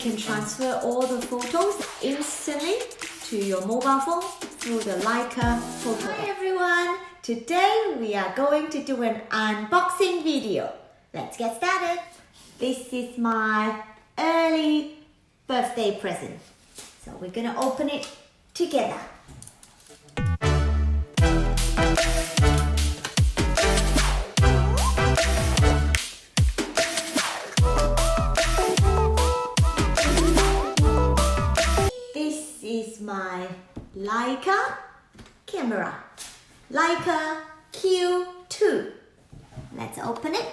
You can transfer all the photos instantly to your mobile phone through the LEICA photo app. Hi everyone! Today we are going to do an unboxing video. Let's get started. This is my early birthday present. So we're gonna open it together. This is my LEICA camera. LEICA Q2. Let's open it.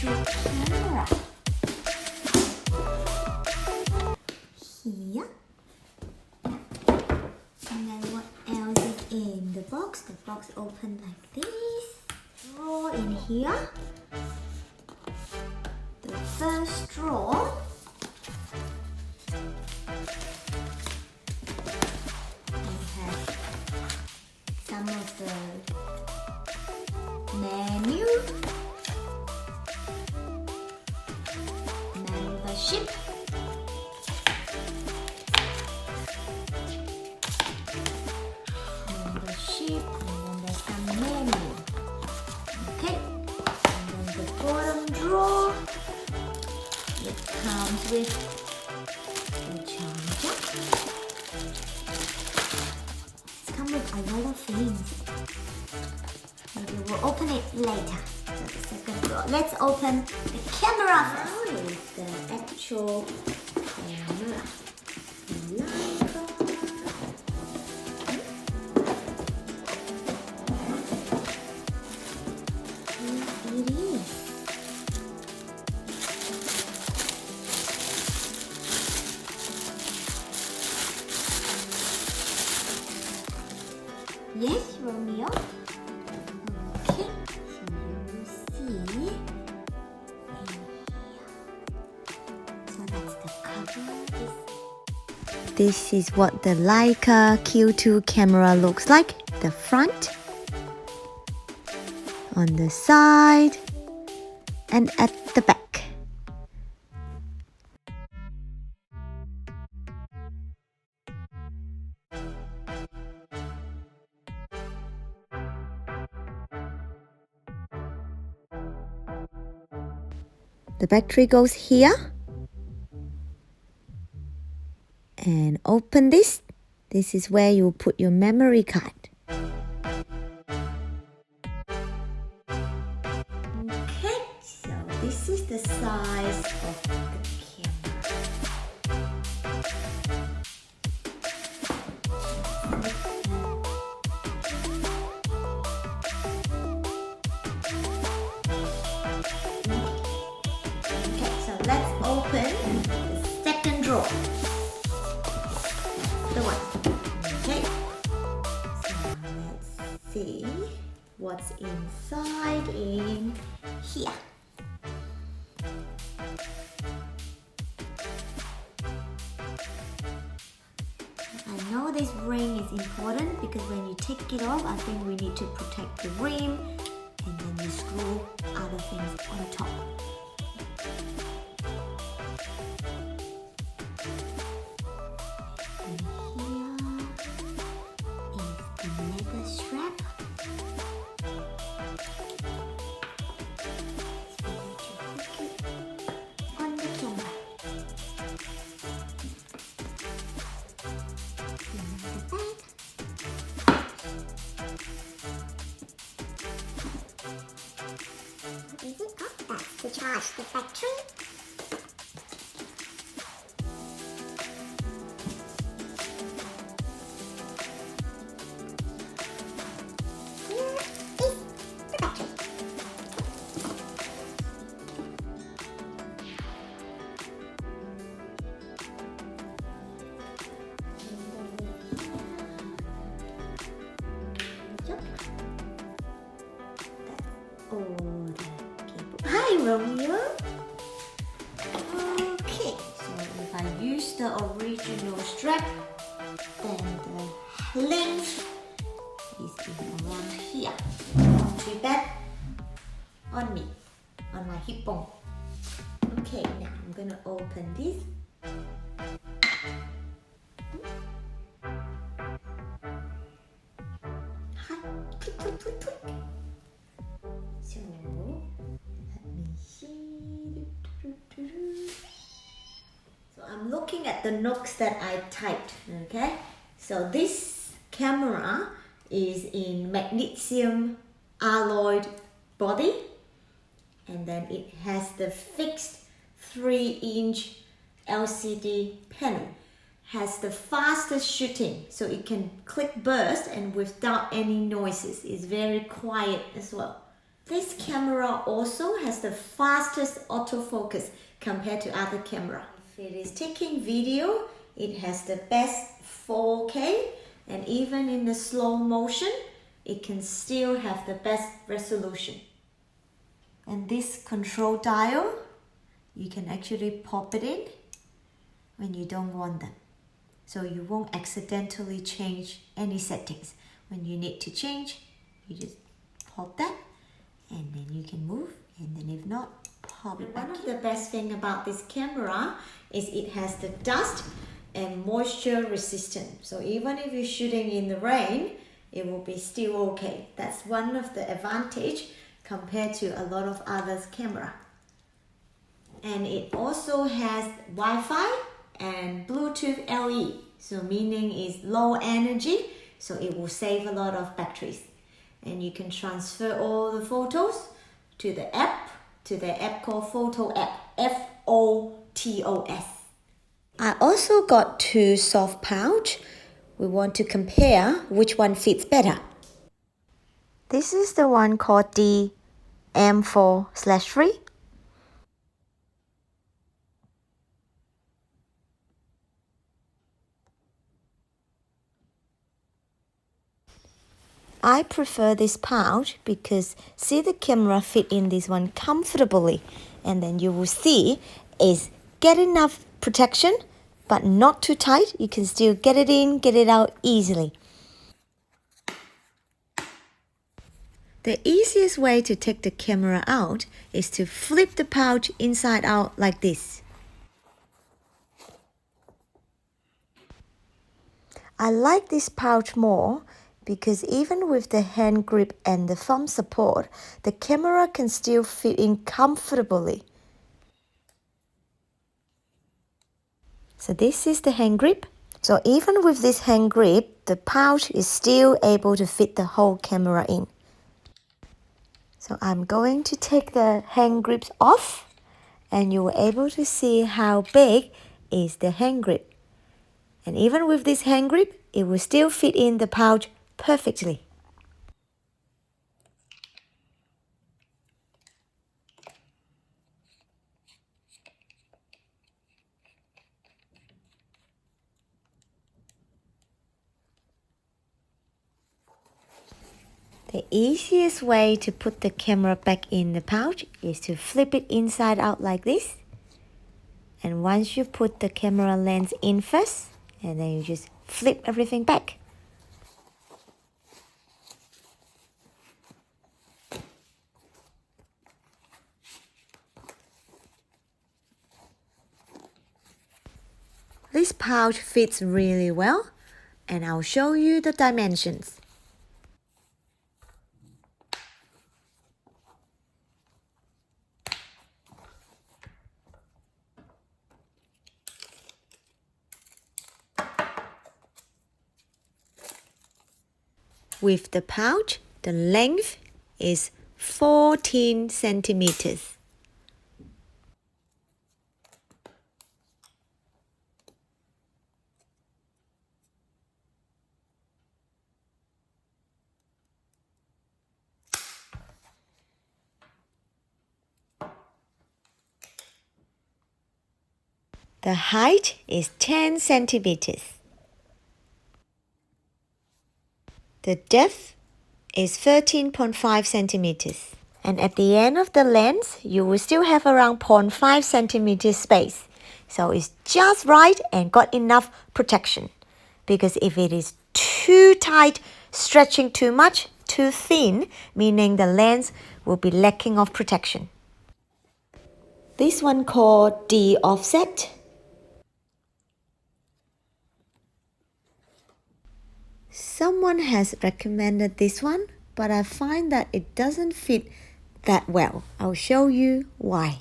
Camera here, and then what else is in the box? The box opened like this. Drawer in here. The first drawer. We have some of the menu. Membership. Membership, and then there's some menu. Okay, and then the bottom drawer, it comes with the charger. It's come with a lot of things. Maybe we'll open it later. So the second drawer. Let's open the camera first. Is the actual camera. Here it is. Yes, Romeo. Okay, so you will see. So that's the cover. This is what the LEICA Q2 camera looks like. The front, on the side, and at the back. The battery goes here. And open this. This is where you put your memory card. Okay, so this is the size of the Okay, so let's open the second drawer. The one. Okay. So let's see what's inside in here. I know this ring is important because when you take it off, I think we need to protect the rim, and then you screw other things on top. Is it up? That's to charge the battery. Here is the battery. That's all the Hi, Romeo. Okay, so if I use the original strap, then the length is around here. Be back on me, on my hip bone. Okay, now I'm gonna open this. So let me see. So I'm looking at the nooks that I typed. Okay, so this camera is in magnesium alloy body, and then it has the fixed 3-inch LCD panel. Has the fastest shooting, so it can click burst and without any noises. It's very quiet as well. This camera also has the fastest autofocus compared to other camera. If it is taking video, it has the best 4K, and even in the slow motion, it can still have the best resolution. And this control dial, you can actually pop it in when you don't want them. So you won't accidentally change any settings. When you need to change, you just pop that and then you can move, and then if not, pop it back. One of the best thing about this camera is it has the dust and moisture resistant. So even if you're shooting in the rain, it will be still okay. That's one of the advantage compared to a lot of others camera. And it also has Wi-Fi and Bluetooth LE, so meaning is low energy, so it will save a lot of batteries. And you can transfer all the photos to the app called Photo App, FOTOS. I also got 2 soft pouch. We want to compare which one fits better. This is the one called the M4/3. I prefer this pouch because see the camera fit in this one comfortably, and then you will see is get enough protection but not too tight. You can still get it in, get it out easily. The easiest way to take the camera out is to flip the pouch inside out like this. I like this pouch more because even with the hand grip and the thumb support, the camera can still fit in comfortably. So this is the hand grip. So even with this hand grip, the pouch is still able to fit the whole camera in. So I'm going to take the hand grips off, and you will able to see how big is the hand grip. And even with this hand grip, it will still fit in the pouch perfectly. The easiest way to put the camera back in the pouch is to flip it inside out like this. And once you put the camera lens in first, and then you just flip everything back. This pouch fits really well, and I'll show you the dimensions. With the pouch, the length is 14 centimeters. The height is 10 centimeters. The depth is 13.5 centimeters. And at the end of the lens, you will still have around 0.5 centimeter space. So it's just right and got enough protection. Because if it is too tight, stretching too much, too thin, meaning the lens will be lacking of protection. This one called the offset. Someone has recommended this one, but I find that it doesn't fit that well. I'll show you why.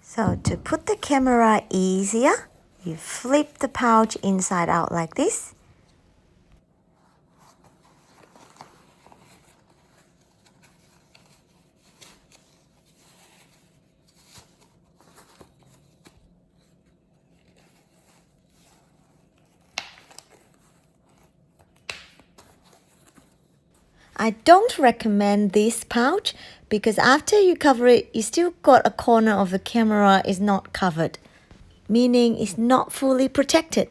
So to put the camera easier, you flip the pouch inside out like this. I don't recommend this pouch because after you cover it, you still got a corner of the camera is not covered, meaning it's not fully protected.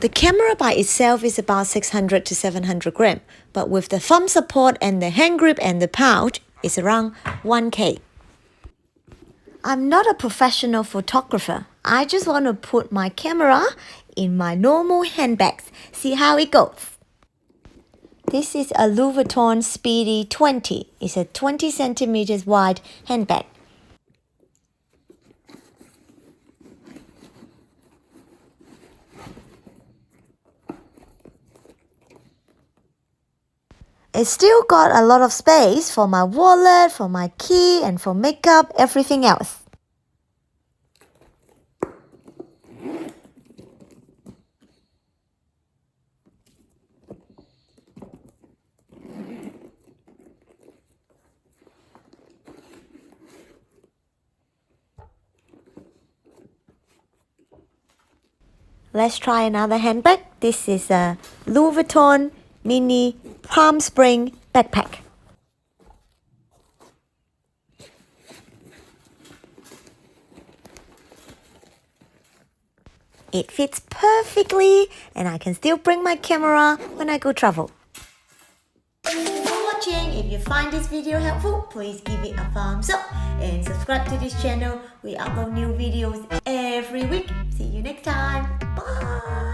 The camera by itself is about 600 to 700 grams, but with the thumb support and the hand grip and the pouch, it's around 1K. I'm not a professional photographer. I just want to put my camera in my normal handbags, see how it goes. This is a Louis Vuitton Speedy 20. It's a 20 centimeters wide handbag. It's still got a lot of space for my wallet, for my key, and for makeup, everything else. Let's try another handbag. This is a Louis Vuitton Mini Palm Spring backpack. It fits perfectly and I can still bring my camera when I go travel. Thank you for watching. If you find this video helpful, please give it a thumbs up and subscribe to this channel. We upload new videos every week. See you next time. Bye.